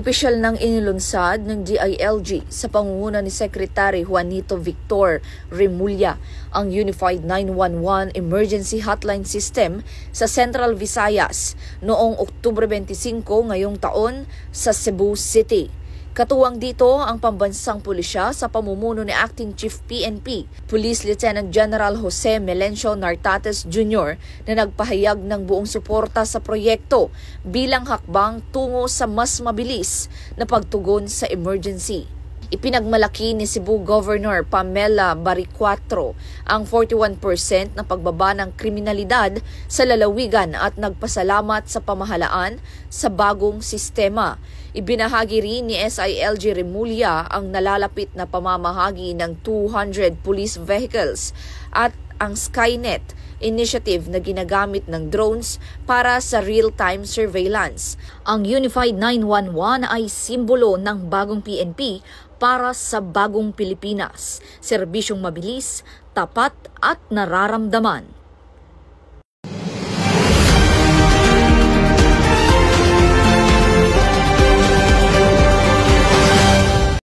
Opisyal nang inilunsad ng DILG sa pangunguna ni Secretary Juanito Victor Remulla ang Unified 911 Emergency Hotline System sa Central Visayas noong Oktubre 25 ngayong taon sa Cebu City. Katuwang dito ang pambansang pulisya sa pamumuno ni Acting Chief PNP, Police Lieutenant General Jose Melencio Nartates Jr. na nagpahayag ng buong suporta sa proyekto bilang hakbang tungo sa mas mabilis na pagtugon sa emergency. Ipinagmalaki ni Cebu Governor Pamela Baricuatro ang 41% na pagbaba ng kriminalidad sa lalawigan at nagpasalamat sa pamahalaan sa bagong sistema. Ibinahagi rin ni SILG Remulla ang nalalapit na pamamahagi ng 200 police vehicles at ang Skynet initiative na ginagamit ng drones para sa real-time surveillance. Ang Unified 911 ay simbolo ng bagong PNP para sa bagong Pilipinas. Serbisyong mabilis, tapat at nararamdaman.